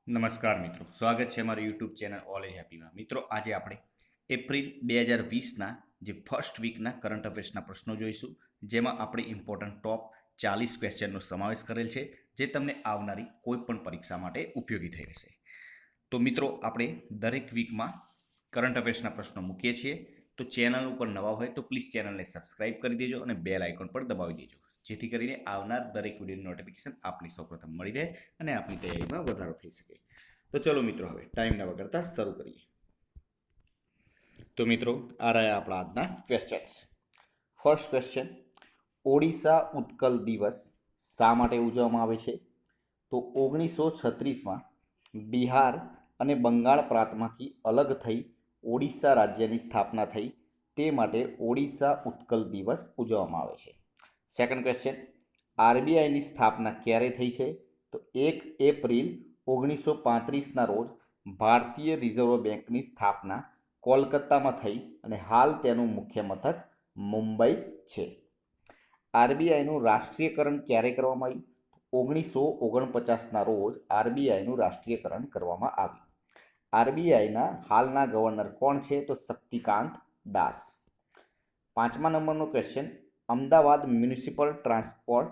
નમસ્કાર મિત્રો, સ્વાગત છે મારી યુટ્યુબ ચેનલ ઓલ એજ હેપીમાં. મિત્રો, આજે આપણે એપ્રિલ 2020ના જે ફર્સ્ટ વીકના કરંટ અફેર્સના પ્રશ્નો જોઈશું, જેમાં આપણે ઇમ્પોર્ટન્ટ ટોપ 40 ક્વેશ્ચનનો સમાવેશ કરેલ છે, જે તમને આવનારી કોઈ પણ પરીક્ષા માટે ઉપયોગી થઈ રહેશે. તો મિત્રો, આપણે દરેક વીકમાં કરંટ અફેર્સના પ્રશ્નો મૂકીએ છીએ. તો ચેનલ ઉપર નવા હોય તો પ્લીઝ ચેનલને સબસ્ક્રાઇબ કરી દેજો અને બેલ આઇકોન પર દબાવી દેજો, જેથી કરીને આવનાર દરેક વિડીયોની નોટિફિકેશન આપને સૌપ્રથમ મળી રહે અને આપણી તૈયારીમાં વધારો થઈ શકે. તો ચલો મિત્રો, હવે ટાઈમ ન બગાડતા શરૂ કરીએ. તો મિત્રો, આ રહ્યા આપણા આજના questions. First question: Odisha Utkal દિવસ શા માટે ઉજવવામાં આવે છે? તો 1936માં બિહાર અને બંગાળ પ્રાંતમાંથી અલગ થઈ ઓડિશા રાજ્યની સ્થાપના થઈ, તે માટે ઓડિશા ઉત્કલ દિવસ ઉજવવામાં આવે છે. સેકન્ડ ક્વેશ્ચન: આરબીઆઈની સ્થાપના ક્યારે થઈ છે? તો 1 એપ્રિલ 1935ના રોજ ભારતીય રિઝર્વ બેંકની સ્થાપના કોલકાતામાં થઈ અને હાલ તેનું મુખ્ય મથક મુંબઈ છે. આરબીઆઈનું રાષ્ટ્રીયકરણ ક્યારે કરવામાં આવ્યું? 1949ના રોજ આરબીઆઈનું રાષ્ટ્રીયકરણ કરવામાં આવ્યું. આરબીઆઈના હાલના ગવર્નર કોણ છે? તો શક્તિકાંત દાસ. 5મા નંબરનો question: Ahmedabad municipal transport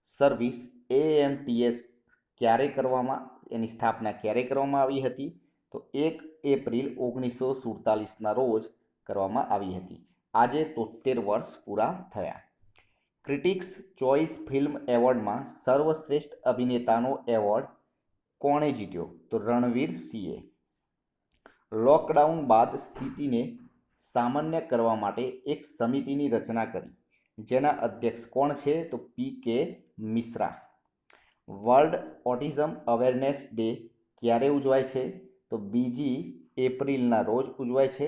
service AMTS એની સ્થાપના ક્યારે કરવામાં આવી હતી? તો 1 એપ્રિલ 1947ના રોજ કરવામાં આવી હતી. આજે 73 વર્ષ પૂરા થયા. ક્રિટિક્સ ચોઇસ ફિલ્મ એવોર્ડમાં સર્વશ્રેષ્ઠ અભિનેતાનો એવોર્ડ કોણે જીત્યો? તો રણવીર સિંહે. લોકડાઉન બાદ સ્થિતિને સામાન્ય કરવા માટે એક સમિતિની રચના કરી, જેના અધ્યક્ષ કોણ છે? તો P K. Mishra. World autism awareness day ક્યારે ઉજવાય છે? તો 2 એપ્રિલના રોજ ઉજવાય છે.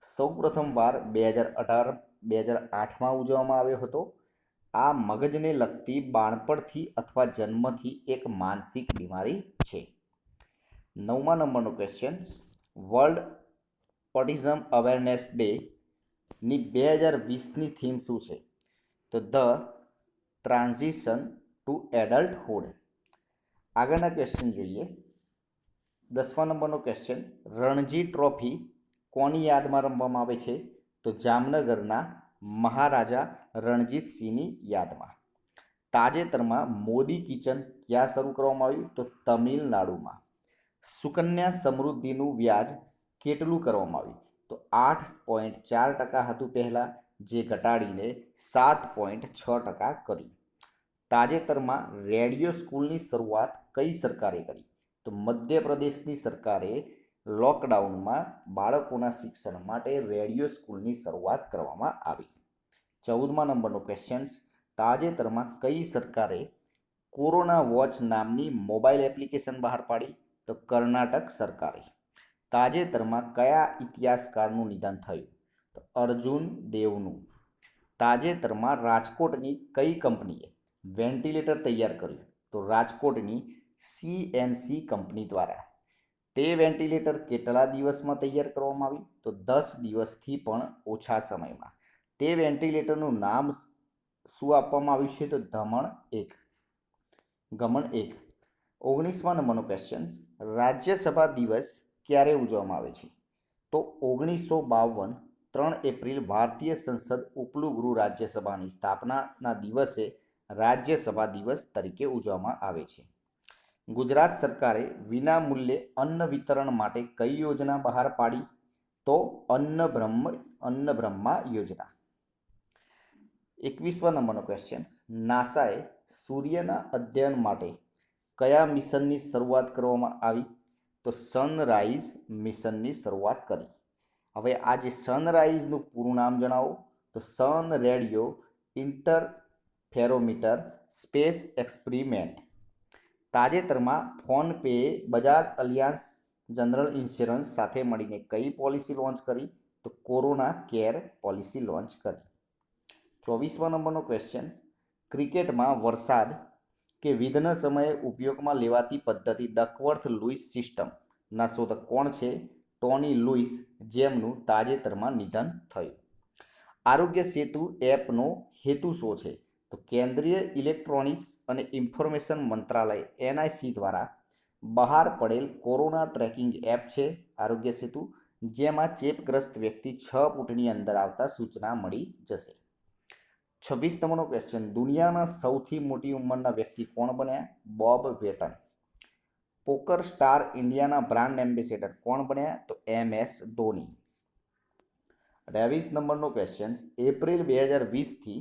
સૌપ્રથમ વાર 2008માં ઉજવવામાં આવ્યો હતો. આ મગજને લગતી બાળપણથી અથવા જન્મથી એક માનસિક બીમારી છે. 9મા નંબરનો question: world autism awareness day ની 2020ની થીમ શું છે? તો ધ ટ્રાન્ઝિશન ટુ એડલ્ટહુડ. આગળના ક્વેશ્ચન જોઈએ. 10મા નંબરનો ક્વેશ્ચન: રણજી ટ્રોફી કોની યાદમાં રમવામાં આવે છે? તો જામનગરના મહારાજા રણજીતસિંહની યાદમાં. તાજેતરમાં મોદી કિચન ક્યાં શરૂ કરવામાં આવ્યું? તો તમિલનાડુમાં. સુકન્યા સમૃદ્ધિનું વ્યાજ કેટલું કરવામાં આવ્યું? તો 8.4% હતું પહેલાં, જે ઘટાડીને 7.6% કર્યું. તાજેતરમાં રેડિયો સ્કૂલની શરૂઆત કઈ સરકારે કરી? તો મધ્યપ્રદેશની સરકારે લોકડાઉનમાં બાળકોના શિક્ષણ માટે રેડિયો સ્કૂલની શરૂઆત કરવામાં આવી. 14મા નંબરનો ક્વેશ્ચન: તાજેતરમાં કઈ સરકારે કોરોના વોચ નામની મોબાઈલ એપ્લિકેશન બહાર પાડી? તો કર્ણાટક સરકારે. તાજેતરમાં કયા ઇતિહાસકારનું નિધન થયું? તો અર્જુન દેવનું. તાજેતરમાં રાજકોટની કઈ કંપનીએ વેન્ટિલેટર તૈયાર કર્યું? તો રાજકોટની સીએનસી કંપની દ્વારા. તે વેન્ટિલેટર કેટલા દિવસમાં તૈયાર કરવામાં આવ્યું? તો 10 દિવસથી પણ ઓછા સમયમાં. તે વેન્ટિલેટરનું નામ શું આપવામાં આવ્યું છે? તો ગમન 1. 19મા નંબરનો ક્વેશ્ચન: રાજ્યસભા દિવસ ક્યારે ઉજવવામાં આવે છે? તો 1952 3 એપ્રિલ ભારતીય સંસદ ઉપલું ગૃહ રાજ્યસભાની સ્થાપનાના દિવસે રાજ્યસભા દિવસ તરીકે ઉજવવામાં આવે છે. ગુજરાત સરકારે વિનામૂલ્યે અન્ન વિતરણ માટે કઈ યોજના બહાર પાડી? તો અન્નબ્રહ્મા યોજના. 21મા નંબરનો ક્વેશ્ચન: નાસાએ સૂર્યના અધ્યયન માટે કયા મિશનની શરૂઆત કરવામાં આવી? તો સનરાઈઝ મિશનની શરૂઆત કરી. હવે આ જે સનરાઈઝનું પૂરું નામ જણાવો. તો સન રેડિયો ઇન્ટરફેરોમીટર સ્પેસ એક્સપેરિમેન્ટ. તાજેતરમાં ફોનપેએ બજાજ અલિયાન્સ જનરલ ઇન્સ્યોરન્સ સાથે મળીને કઈ પોલિસી લોન્ચ કરી? તો કોરોના કેર પોલિસી લોન્ચ કરી. 24મા નંબરનો ક્વેશ્ચન: ક્રિકેટમાં વરસાદ કે વિધ્ન સમયે ઉપયોગમાં લેવાતી પદ્ધતિ ડકવર્થ લુઇસ સિસ્ટમના શોધક કોણ છે? ટોની લુઇસ, જેમનું તાજેતરમાં નિધન થયું. આરોગ્ય સેતુ એપનો હેતુ શું છે? તો કેન્દ્રીય ઇલેક્ટ્રોનિક્સ અને ઇન્ફોર્મેશન મંત્રાલય એનઆઈસી દ્વારા બહાર પડેલ કોરોના ટ્રેકિંગ એપ છે આરોગ્ય સેતુ, જેમાં ચેપગ્રસ્ત વ્યક્તિ 6 ફૂટની અંદર આવતા સૂચના મળી જશે. 26 નંબરનો ક્વેશ્ચન, દુનિયાના સૌથી મોટી ઉંમરના વ્યક્તિ કોણ બન્યા? બોબ વેટન. પોકર સ્ટાર ઇન્ડિયાના બ્રાન્ડ એમ્બેસેડર કોણ બન્યા? તો MS ધોની. 23 નંબરનો ક્વેશ્ચન, એપ્રિલ 2020થી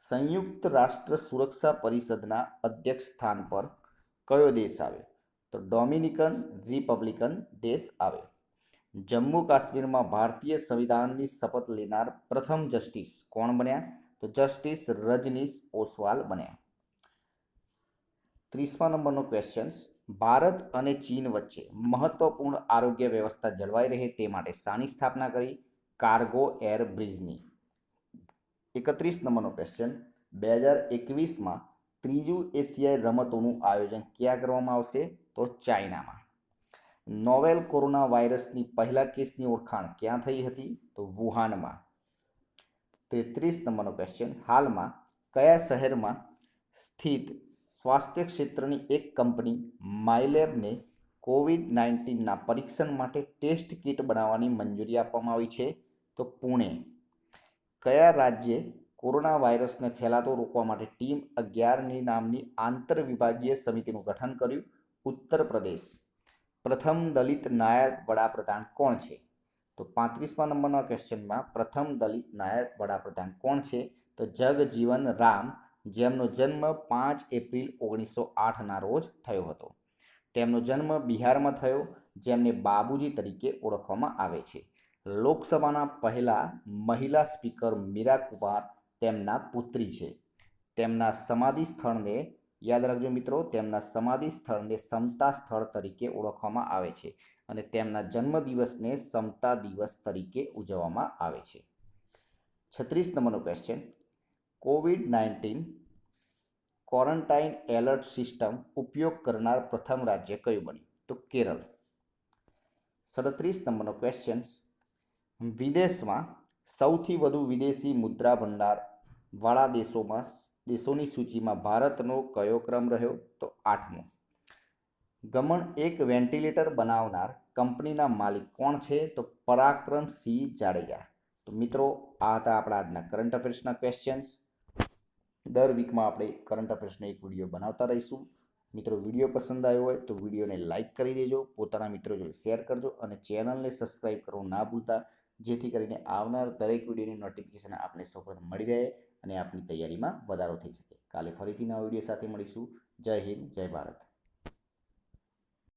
સંયુક્ત રાષ્ટ્ર સુરક્ષા પરિષદના અધ્યક્ષ સ્થાન પર કયો દેશ આવે? તો ડોમિનિકન રિપબ્લિકન દેશ આવે. જમ્મુ કાશ્મીરમાં ભારતીય સંવિધાનની શપથ લેનાર પ્રથમ જસ્ટિસ કોણ બન્યા? તો જસ્ટિસ રજનીશ ઓસવાલ બન્યા. 30મા નંબરનો ક્વેશ્ચન, ભારત અને ચીન વચ્ચે મહત્વપૂર્ણ આરોગ્ય વ્યવસ્થા જળવાઈ રહે તે માટે શાની સ્થાપના કરી? કાર્ગો એર બ્રિજની. 31 નંબરનો ક્વેશ્ચન, 2021માં ત્રીજું એશિયાઈ રમતોનું આયોજન ક્યાં કરવામાં આવશે? તો ચાઇનામાં. નોવેલ કોરોના વાયરસની પહેલા કેસની ઓળખાણ ક્યાં થઈ હતી? તો વુહાનમાં. 33 નંબરનો ક્વેશ્ચન, હાલમાં કયા શહેરમાં સ્થિત સ્વાસ્થ્ય ક્ષેત્રની એક કંપની માયલેબને COVID-19ના પરીક્ષણ માટે ટેસ્ટ કિટ બનાવવાની મંજૂરી આપવામાં આવી છે? તો પુણે. કયા રાજ્યે કોરોના વાયરસને ફેલાતો રોકવા માટે ટીમ 11ની નામની આંતરવિભાગીય સમિતિનું ગઠન કર્યું? ઉત્તર પ્રદેશ. પ્રથમ દલિત નાયબ વડાપ્રધાન કોણ છે? તો 35મા નંબરના ક્વેશ્ચનમાં પ્રથમ દલિત નાયબ વડાપ્રધાન કોણ છે? તો જગજીવન રામ, જેમનો જન્મ 5 એપ્રિલ 1908ના રોજ થયો હતો. તેમનો જન્મ બિહારમાં થયો, જેમને બાબુજી તરીકે ઓળખવામાં આવે છે. લોકસભાના પહેલા મહિલા સ્પીકર મીરા કુમાર તેમના પુત્રી છે. તેમના સમાધિ સ્થળને યાદ રાખજો મિત્રો, તેમના સમાધિ સ્થળને સમતા સ્થળ તરીકે ઓળખવામાં આવે છે અને તેમના જન્મદિવસને સમતા દિવસ તરીકે ઉજવવામાં આવે છે. 36 નંબરનો question, COVID-19 quarantine alert system ઉપયોગ કરનાર પ્રથમ રાજ્ય કયું બન્યું? તો કેરળ. 37 નંબરનો ક્વેશ્ચન, વિદેશમાં સૌથી વધુ વિદેશી મુદ્રા ભંડાર વાળા દેશોની સૂચિમાં ભારતનો કયો ક્રમ રહ્યો? તો 8મો. ગમન એક વેન્ટિલેટર બનાવનાર કંપનીના માલિક કોણ છે? તો પરાક્રમસિંહ જાડેજા. તો મિત્રો, આ હતા આપણા આજના કરંટ અફેર્સના ક્વેશ્ચન્સ. દર વીકમાં આપણે કરંટ અફેર્સનો એક વિડીયો બનાવતા રહીશું. મિત્રો, વિડીયો પસંદ આવ્યો હોય તો વિડીયોને લાઇક કરી દેજો, પોતાના મિત્રો જોડે શેર કરજો અને ચેનલને સબસ્ક્રાઈબ કરવું ના ભૂલતા, જેથી કરીને આવનાર દરેક વિડીયોની નોટિફિકેશન આપને સૌપ્રથમ મળી રહે અને આપની તૈયારીમાં વધારો થઈ શકે. કાલે ફરીથી નવા વિડીયો સાથે મળીશું. જય હિન્દ, જય ભારત.